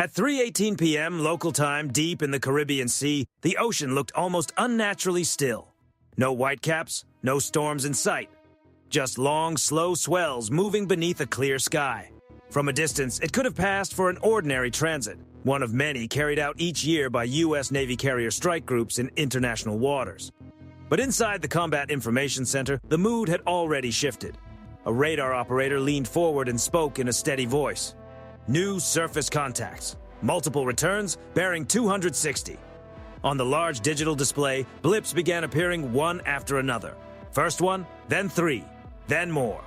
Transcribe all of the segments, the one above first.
At 3:18 p.m. local time, deep in the Caribbean Sea, the ocean looked almost unnaturally still. No whitecaps, no storms in sight. Just long, slow swells moving beneath a clear sky. From a distance, it could have passed for an ordinary transit, one of many carried out each year by U.S. Navy carrier strike groups in international waters. But inside the Combat Information Center, the mood had already shifted. A radar operator leaned forward and spoke in a steady voice. New surface contacts. Multiple returns, bearing 260. On the large digital display, blips began appearing one after another. First one, then 3, then more.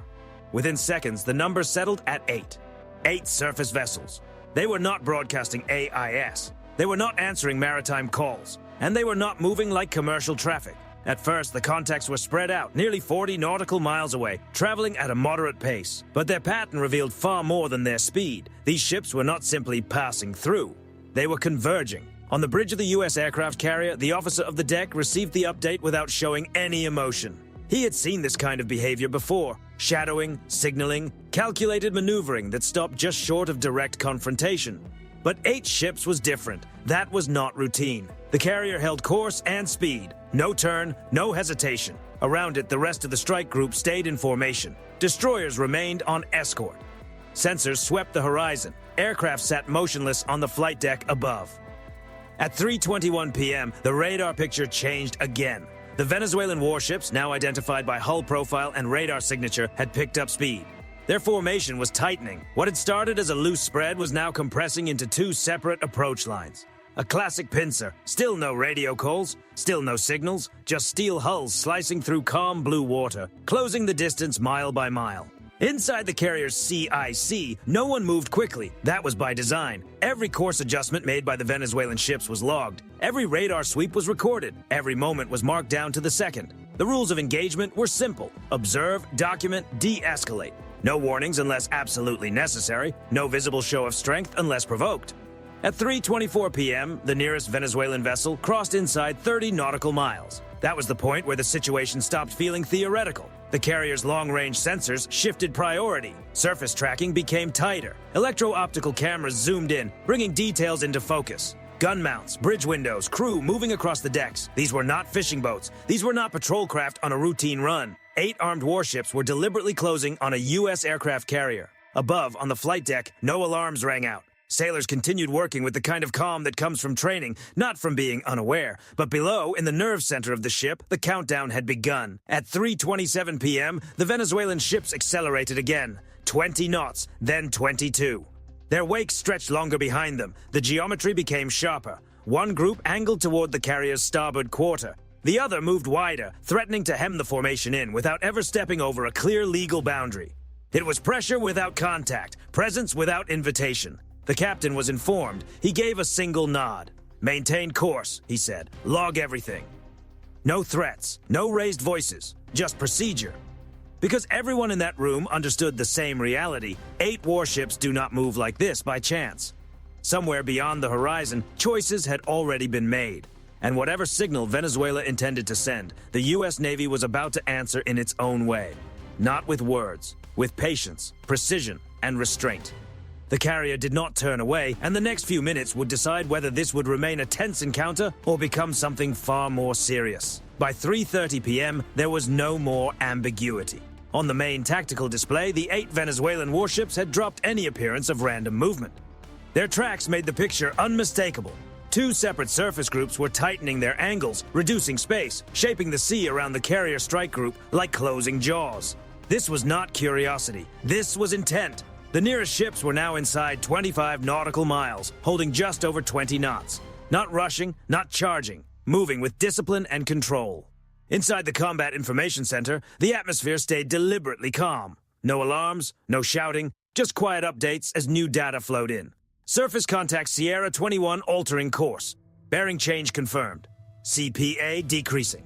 Within seconds, the number settled at 8. 8 surface vessels. They were not broadcasting AIS. They were not answering maritime calls. And they were not moving like commercial traffic. At first, the contacts were spread out, nearly 40 nautical miles away, traveling at a moderate pace. But their pattern revealed far more than their speed. These ships were not simply passing through. They were converging. On the bridge of the U.S. aircraft carrier, the officer of the deck received the update without showing any emotion. He had seen this kind of behavior before. Shadowing, signaling, calculated maneuvering that stopped just short of direct confrontation. But 8 ships was different. That was not routine. The carrier held course and speed. No turn, no hesitation. Around it, the rest of the strike group stayed in formation. Destroyers remained on escort. Sensors swept the horizon. Aircraft sat motionless on the flight deck above. At 3:21 p.m., the radar picture changed again. The Venezuelan warships, now identified by hull profile and radar signature, had picked up speed. Their formation was tightening. What had started as a loose spread was now compressing into 2 separate approach lines. A classic pincer, still no radio calls, still no signals, just steel hulls slicing through calm blue water, closing the distance mile by mile. Inside the carrier's CIC, no one moved quickly. That was by design. Every course adjustment made by the Venezuelan ships was logged. Every radar sweep was recorded. Every moment was marked down to the second. The rules of engagement were simple. Observe, document, de-escalate. No warnings unless absolutely necessary. No visible show of strength unless provoked. At 3:24 p.m., the nearest Venezuelan vessel crossed inside 30 nautical miles. That was the point where the situation stopped feeling theoretical. The carrier's long-range sensors shifted priority. Surface tracking became tighter. Electro-optical cameras zoomed in, bringing details into focus. Gun mounts, bridge windows, crew moving across the decks. These were not fishing boats. These were not patrol craft on a routine run. 8 armed warships were deliberately closing on a U.S. aircraft carrier. Above, on the flight deck, no alarms rang out. Sailors continued working with the kind of calm that comes from training, not from being unaware. But below, in the nerve center of the ship, the countdown had begun. At 3:27 p.m., the Venezuelan ships accelerated again. 20 knots, then 22. Their wake stretched longer behind them. The geometry became sharper. One group angled toward the carrier's starboard quarter. The other moved wider, threatening to hem the formation in without ever stepping over a clear legal boundary. It was pressure without contact, presence without invitation. The captain was informed. He gave a single nod. "Maintain course," he said. "Log everything." No threats, no raised voices, just procedure. Because everyone in that room understood the same reality, 8 warships do not move like this by chance. Somewhere beyond the horizon, choices had already been made. And whatever signal Venezuela intended to send, the U.S. Navy was about to answer in its own way. Not with words, with patience, precision, and restraint. The carrier did not turn away, and the next few minutes would decide whether this would remain a tense encounter or become something far more serious. By 3:30 p.m., there was no more ambiguity. On the main tactical display, the 8 Venezuelan warships had dropped any appearance of random movement. Their tracks made the picture unmistakable. 2 separate surface groups were tightening their angles, reducing space, shaping the sea around the carrier strike group like closing jaws. This was not curiosity. This was intent. The nearest ships were now inside 25 nautical miles, holding just over 20 knots. Not rushing, not charging, moving with discipline and control. Inside the Combat Information Center, the atmosphere stayed deliberately calm. No alarms, no shouting, just quiet updates as new data flowed in. Surface contact Sierra 21 altering course. Bearing change confirmed. CPA decreasing.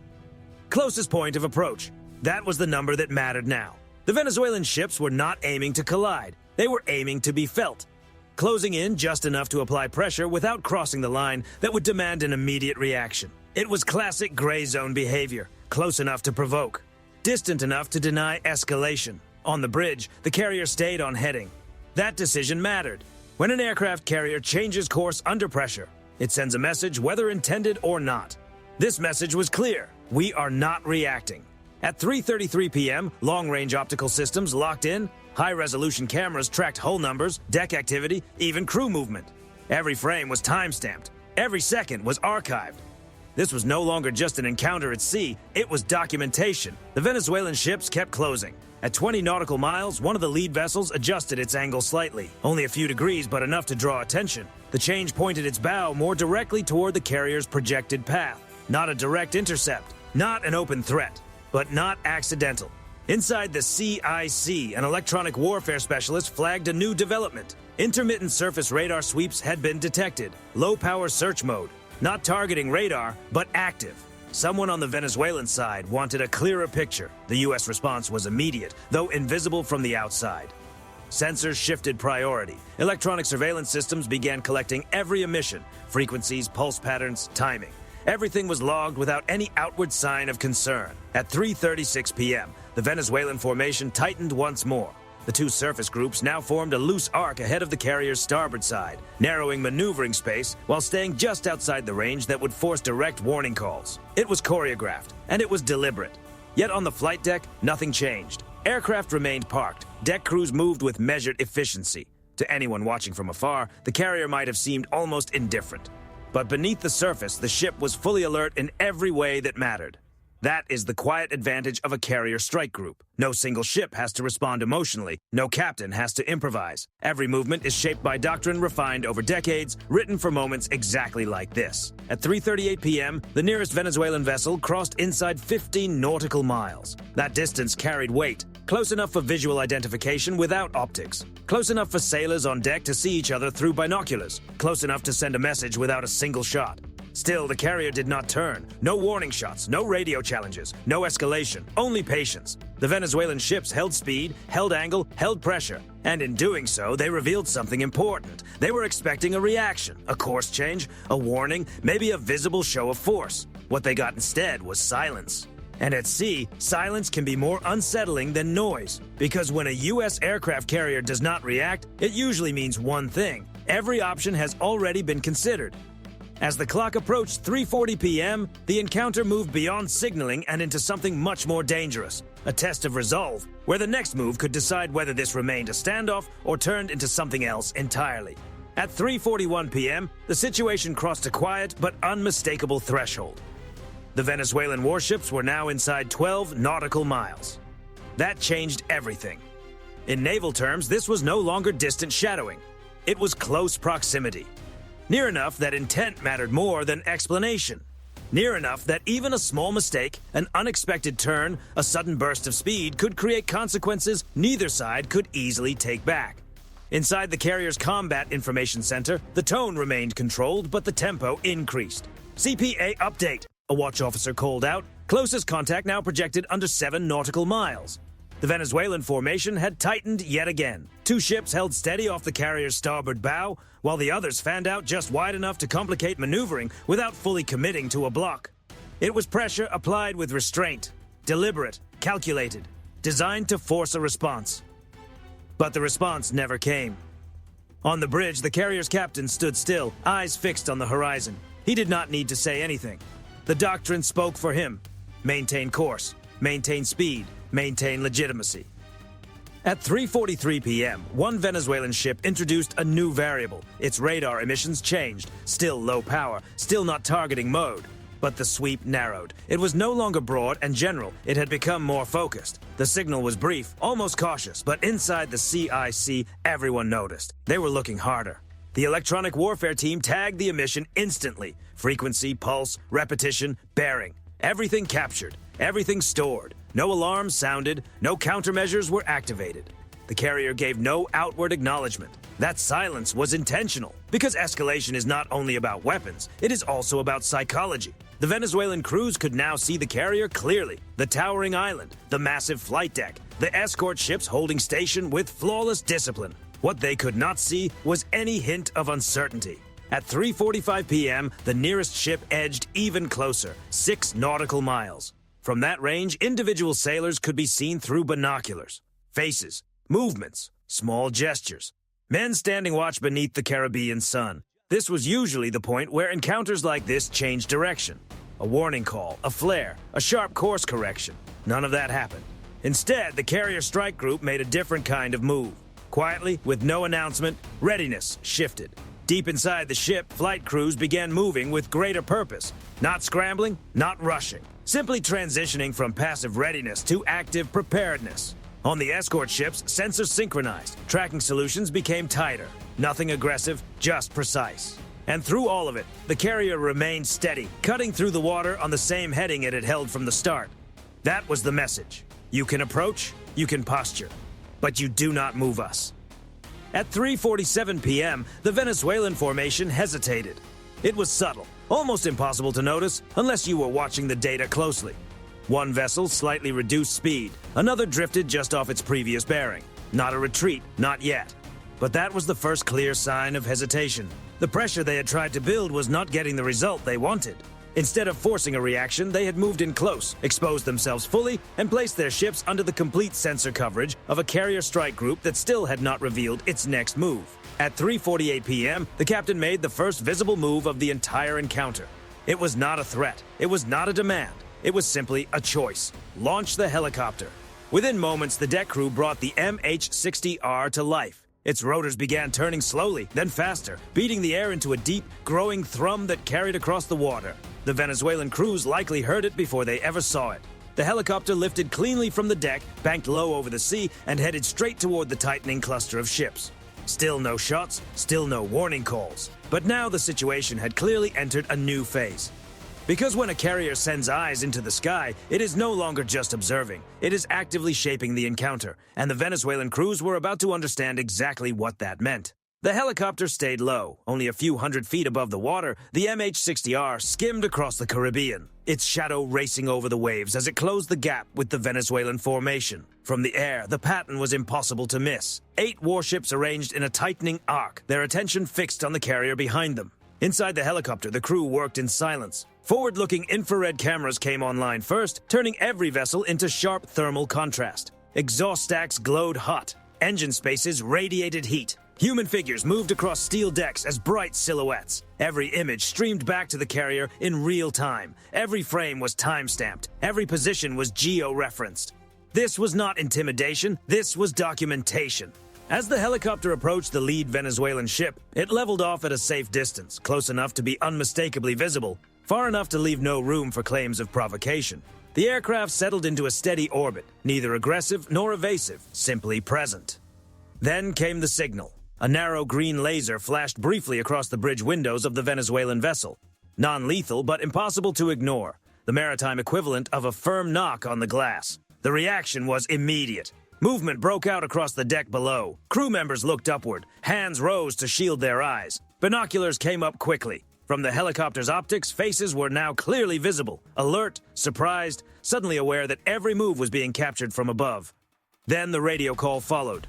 Closest point of approach. That was the number that mattered now. The Venezuelan ships were not aiming to collide. They were aiming to be felt. Closing in just enough to apply pressure without crossing the line that would demand an immediate reaction. It was classic gray zone behavior, close enough to provoke, distant enough to deny escalation. On the bridge, the carrier stayed on heading. That decision mattered. When an aircraft carrier changes course under pressure, it sends a message whether intended or not. This message was clear. We are not reacting. At 3:33 p.m., long-range optical systems locked in, high-resolution cameras tracked hull numbers, deck activity, even crew movement. Every frame was time-stamped. Every second was archived. This was no longer just an encounter at sea, it was documentation. The Venezuelan ships kept closing. At 20 nautical miles, one of the lead vessels adjusted its angle slightly. Only a few degrees, but enough to draw attention. The change pointed its bow more directly toward the carrier's projected path. Not a direct intercept, not an open threat, but not accidental. Inside the CIC, an electronic warfare specialist flagged a new development. Intermittent surface radar sweeps had been detected. Low-power search mode. Not targeting radar, but active. Someone on the Venezuelan side wanted a clearer picture. The U.S. response was immediate, though invisible from the outside. Sensors shifted priority. Electronic surveillance systems began collecting every emission, frequencies, pulse patterns, timing. Everything was logged without any outward sign of concern. At 3:36 p.m., the Venezuelan formation tightened once more. The two surface groups now formed a loose arc ahead of the carrier's starboard side, narrowing maneuvering space while staying just outside the range that would force direct warning calls. It was choreographed, and it was deliberate. Yet on the flight deck, nothing changed. Aircraft remained parked. Deck crews moved with measured efficiency. To anyone watching from afar, the carrier might have seemed almost indifferent. But beneath the surface, the ship was fully alert in every way that mattered. That is the quiet advantage of a carrier strike group. No single ship has to respond emotionally. No captain has to improvise. Every movement is shaped by doctrine refined over decades, written for moments exactly like this. At 3:38 p.m., the nearest Venezuelan vessel crossed inside 15 nautical miles. That distance carried weight, close enough for visual identification without optics. Close enough for sailors on deck to see each other through binoculars. Close enough to send a message without a single shot. Still, the carrier did not turn. No warning shots, no radio challenges, no escalation, only patience. The Venezuelan ships held speed, held angle, held pressure. And in doing so, they revealed something important. They were expecting a reaction, a course change, a warning, maybe a visible show of force. What they got instead was silence. And at sea, silence can be more unsettling than noise. Because when a U.S. aircraft carrier does not react, it usually means one thing. Every option has already been considered. As the clock approached 3:40 p.m., the encounter moved beyond signaling and into something much more dangerous. A test of resolve, where the next move could decide whether this remained a standoff or turned into something else entirely. At 3:41 p.m., the situation crossed a quiet but unmistakable threshold. The Venezuelan warships were now inside 12 nautical miles. That changed everything. In naval terms, this was no longer distant shadowing. It was close proximity. Near enough that intent mattered more than explanation. Near enough that even a small mistake, an unexpected turn, a sudden burst of speed could create consequences neither side could easily take back. Inside the carrier's combat information center, the tone remained controlled, but the tempo increased. CPA update, a watch officer called out. Closest contact now projected under 7 nautical miles. The Venezuelan formation had tightened yet again. 2 ships held steady off the carrier's starboard bow, while the others fanned out just wide enough to complicate maneuvering without fully committing to a block. It was pressure applied with restraint, deliberate, calculated, designed to force a response. But the response never came. On the bridge, the carrier's captain stood still, eyes fixed on the horizon. He did not need to say anything. The doctrine spoke for him. Maintain course, maintain speed, maintain legitimacy. At 3:43 p.m., one Venezuelan ship introduced a new variable. Its radar emissions changed. Still low power, still not targeting mode. But the sweep narrowed. It was no longer broad and general. It had become more focused. The signal was brief, almost cautious, but inside the CIC, everyone noticed. They were looking harder. The electronic warfare team tagged the emission instantly. Frequency, pulse, repetition, bearing. Everything captured. Everything stored. No alarms sounded. No countermeasures were activated. The carrier gave no outward acknowledgement. That silence was intentional, because escalation is not only about weapons, it is also about psychology. The Venezuelan crews could now see the carrier clearly. The towering island, the massive flight deck, the escort ships holding station with flawless discipline. What they could not see was any hint of uncertainty. At 3:45 p.m., the nearest ship edged even closer, 6 nautical miles. From that range, individual sailors could be seen through binoculars. Faces, movements, small gestures. Men standing watch beneath the Caribbean sun. This was usually the point where encounters like this changed direction. A warning call, a flare, a sharp course correction. None of that happened. Instead, the carrier strike group made a different kind of move. Quietly, with no announcement, readiness shifted. Deep inside the ship, flight crews began moving with greater purpose. Not scrambling, not rushing. Simply transitioning from passive readiness to active preparedness. On the escort ships, sensors synchronized. Tracking solutions became tighter. Nothing aggressive, just precise. And through all of it, the carrier remained steady, cutting through the water on the same heading it had held from the start. That was the message. You can approach, you can posture, but you do not move us. At 3:47 p.m., the Venezuelan formation hesitated. It was subtle, almost impossible to notice unless you were watching the data closely. One vessel slightly reduced speed, another drifted just off its previous bearing. Not a retreat, not yet. But that was the first clear sign of hesitation. The pressure they had tried to build was not getting the result they wanted. Instead of forcing a reaction, they had moved in close, exposed themselves fully, and placed their ships under the complete sensor coverage of a carrier strike group that still had not revealed its next move. At 3:48 p.m., the captain made the first visible move of the entire encounter. It was not a threat. It was not a demand. It was simply a choice. Launch the helicopter. Within moments, the deck crew brought the MH-60R to life. Its rotors began turning slowly, then faster, beating the air into a deep, growing thrum that carried across the water. The Venezuelan crews likely heard it before they ever saw it. The helicopter lifted cleanly from the deck, banked low over the sea, and headed straight toward the tightening cluster of ships. Still no shots, still no warning calls. But now the situation had clearly entered a new phase. Because when a carrier sends eyes into the sky, it is no longer just observing. It is actively shaping the encounter, and the Venezuelan crews were about to understand exactly what that meant. The helicopter stayed low. Only a few hundred feet above the water, the MH-60R skimmed across the Caribbean, its shadow racing over the waves as it closed the gap with the Venezuelan formation. From the air, the pattern was impossible to miss. 8 warships arranged in a tightening arc, their attention fixed on the carrier behind them. Inside the helicopter, the crew worked in silence. Forward-looking infrared cameras came online first, turning every vessel into sharp thermal contrast. Exhaust stacks glowed hot. Engine spaces radiated heat. Human figures moved across steel decks as bright silhouettes. Every image streamed back to the carrier in real time. Every frame was time-stamped. Every position was geo-referenced. This was not intimidation. This was documentation. As the helicopter approached the lead Venezuelan ship, it leveled off at a safe distance, close enough to be unmistakably visible, far enough to leave no room for claims of provocation. The aircraft settled into a steady orbit, neither aggressive nor evasive, simply present. Then came the signal. A narrow green laser flashed briefly across the bridge windows of the Venezuelan vessel. Non-lethal, but impossible to ignore. The maritime equivalent of a firm knock on the glass. The reaction was immediate. Movement broke out across the deck below. Crew members looked upward. Hands rose to shield their eyes. Binoculars came up quickly. From the helicopter's optics, faces were now clearly visible. Alert, surprised, suddenly aware that every move was being captured from above. Then the radio call followed.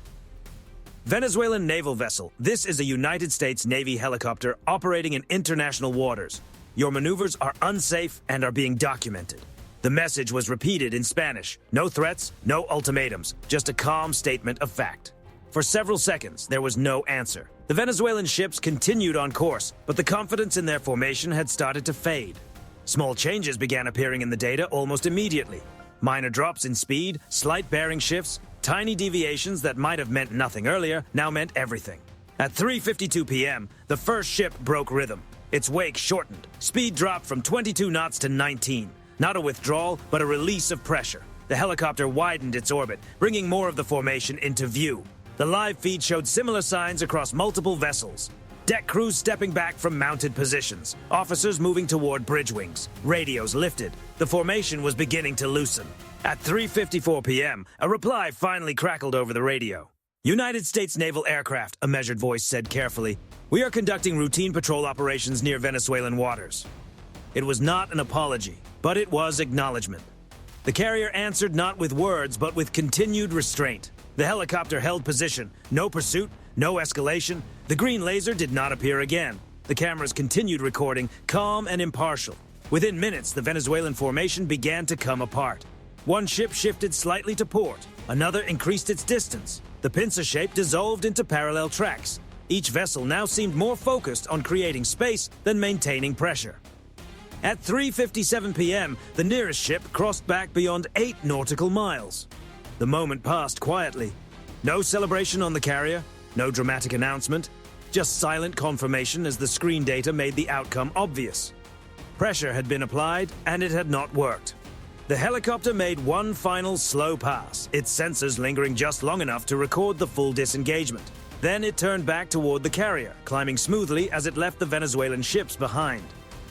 Venezuelan naval vessel. This is a United States Navy helicopter operating in international waters. Your maneuvers are unsafe and are being documented. The message was repeated in Spanish. No threats, no ultimatums, just a calm statement of fact. For several seconds, there was no answer. The Venezuelan ships continued on course, but the confidence in their formation had started to fade. Small changes began appearing in the data almost immediately. Minor drops in speed, slight bearing shifts, tiny deviations that might have meant nothing earlier now meant everything. At 3:52 p.m., the first ship broke rhythm. Its wake shortened. Speed dropped from 22 knots to 19. Not a withdrawal, but a release of pressure. The helicopter widened its orbit, bringing more of the formation into view. The live feed showed similar signs across multiple vessels. Deck crews stepping back from mounted positions. Officers moving toward bridge wings. Radios lifted. The formation was beginning to loosen. At 3:54 p.m., a reply finally crackled over the radio. United States naval aircraft, a measured voice said carefully. We are conducting routine patrol operations near Venezuelan waters. It was not an apology, but it was acknowledgement. The carrier answered not with words, but with continued restraint. The helicopter held position. No pursuit, no escalation. The green laser did not appear again. The cameras continued recording, calm and impartial. Within minutes, the Venezuelan formation began to come apart. One ship shifted slightly to port, another increased its distance. The pincer shape dissolved into parallel tracks. Each vessel now seemed more focused on creating space than maintaining pressure. At 3:57 p.m., the nearest ship crossed back beyond 8 nautical miles. The moment passed quietly. No celebration on the carrier, no dramatic announcement, just silent confirmation as the screen data made the outcome obvious. Pressure had been applied, and it had not worked. The helicopter made one final slow pass, its sensors lingering just long enough to record the full disengagement. Then it turned back toward the carrier, climbing smoothly as it left the Venezuelan ships behind.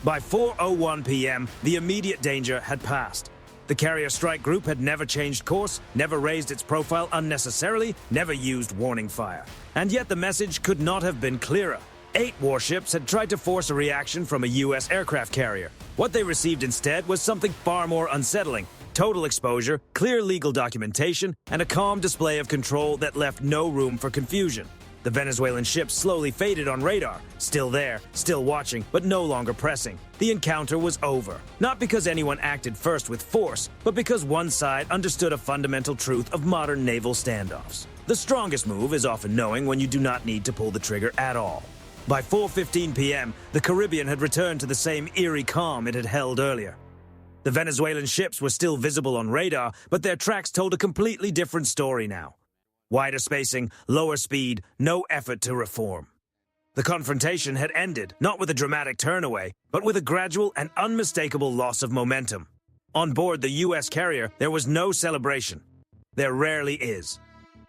By 4:01 p.m., the immediate danger had passed. The carrier strike group had never changed course, never raised its profile unnecessarily, never used warning fire. And yet the message could not have been clearer. 8 warships had tried to force a reaction from a U.S. aircraft carrier. What they received instead was something far more unsettling: total exposure, clear legal documentation, and a calm display of control that left no room for confusion. The Venezuelan ships slowly faded on radar, still there, still watching, but no longer pressing. The encounter was over, not because anyone acted first with force, but because one side understood a fundamental truth of modern naval standoffs. The strongest move is often knowing when you do not need to pull the trigger at all. By 4:15 p.m., the Caribbean had returned to the same eerie calm it had held earlier. The Venezuelan ships were still visible on radar, but their tracks told a completely different story now. Wider spacing, lower speed, no effort to reform. The confrontation had ended, not with a dramatic turnaway, but with a gradual and unmistakable loss of momentum. On board the U.S. carrier, there was no celebration. There rarely is.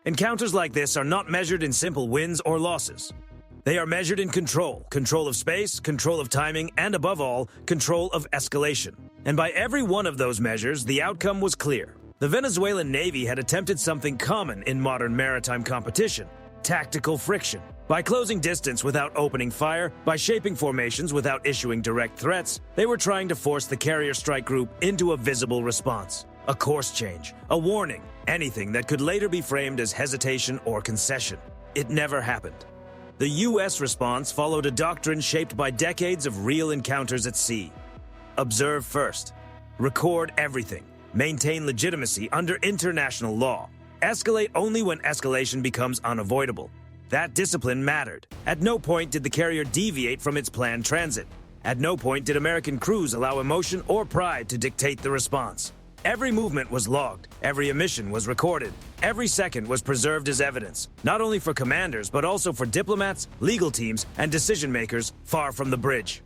Encounters like this are not measured in simple wins or losses. They are measured in control of space, control of timing, and above all, control of escalation. And by every one of those measures, the outcome was clear. The Venezuelan Navy had attempted something common in modern maritime competition: tactical friction. By closing distance without opening fire, by shaping formations without issuing direct threats, they were trying to force the carrier strike group into a visible response. A course change, a warning, anything that could later be framed as hesitation or concession. It never happened. The U.S. response followed a doctrine shaped by decades of real encounters at sea. Observe first. Record everything. Maintain legitimacy under international law. Escalate only when escalation becomes unavoidable. That discipline mattered. At no point did the carrier deviate from its planned transit. At no point did American crews allow emotion or pride to dictate the response. Every movement was logged. Every emission was recorded. Every second was preserved as evidence, not only for commanders, but also for diplomats, legal teams, and decision-makers far from the bridge.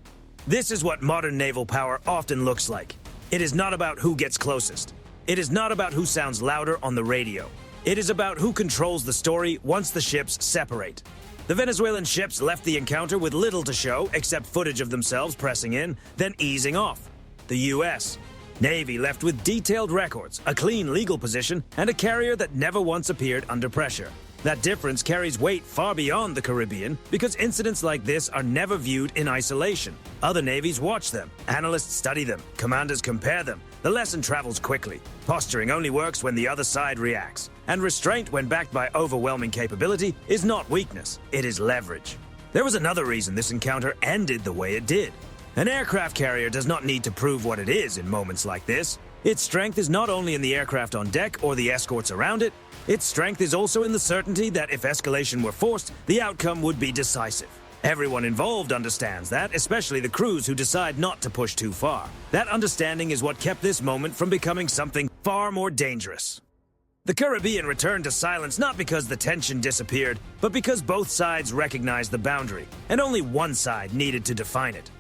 This is what modern naval power often looks like. It is not about who gets closest. It is not about who sounds louder on the radio. It is about who controls the story once the ships separate. The Venezuelan ships left the encounter with little to show except footage of themselves pressing in, then easing off. The U.S. Navy left with detailed records, a clean legal position, and a carrier that never once appeared under pressure. That difference carries weight far beyond the Caribbean because incidents like this are never viewed in isolation. Other navies watch them, analysts study them, commanders compare them. The lesson travels quickly. Posturing only works when the other side reacts. And restraint, when backed by overwhelming capability, is not weakness, it is leverage. There was another reason this encounter ended the way it did. An aircraft carrier does not need to prove what it is in moments like this. Its strength is not only in the aircraft on deck or the escorts around it, its strength is also in the certainty that if escalation were forced, the outcome would be decisive. Everyone involved understands that, especially the crews who decide not to push too far. That understanding is what kept this moment from becoming something far more dangerous. The Caribbean returned to silence not because the tension disappeared, but because both sides recognized the boundary, and only one side needed to define it.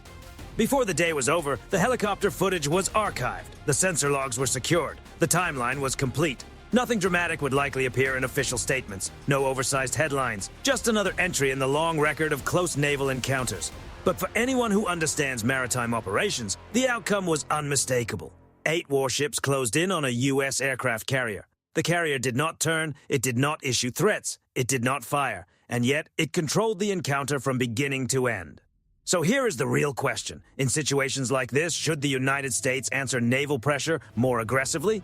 Before the day was over, the helicopter footage was archived, the sensor logs were secured, the timeline was complete. Nothing dramatic would likely appear in official statements, no oversized headlines, just another entry in the long record of close naval encounters. But for anyone who understands maritime operations, the outcome was unmistakable. 8 warships closed in on a U.S. aircraft carrier. The carrier did not turn, it did not issue threats, it did not fire, and yet it controlled the encounter from beginning to end. So here is the real question. In situations like this, should the United States answer naval pressure more aggressively?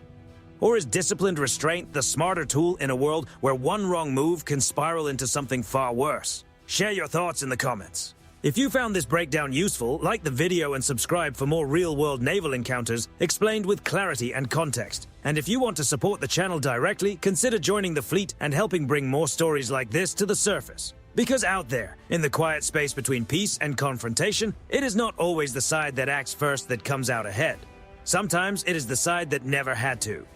Or is disciplined restraint the smarter tool in a world where one wrong move can spiral into something far worse? Share your thoughts in the comments. If you found this breakdown useful, like the video and subscribe for more real-world naval encounters explained with clarity and context. And if you want to support the channel directly, consider joining the fleet and helping bring more stories like this to the surface. Because out there, in the quiet space between peace and confrontation, it is not always the side that acts first that comes out ahead. Sometimes it is the side that never had to.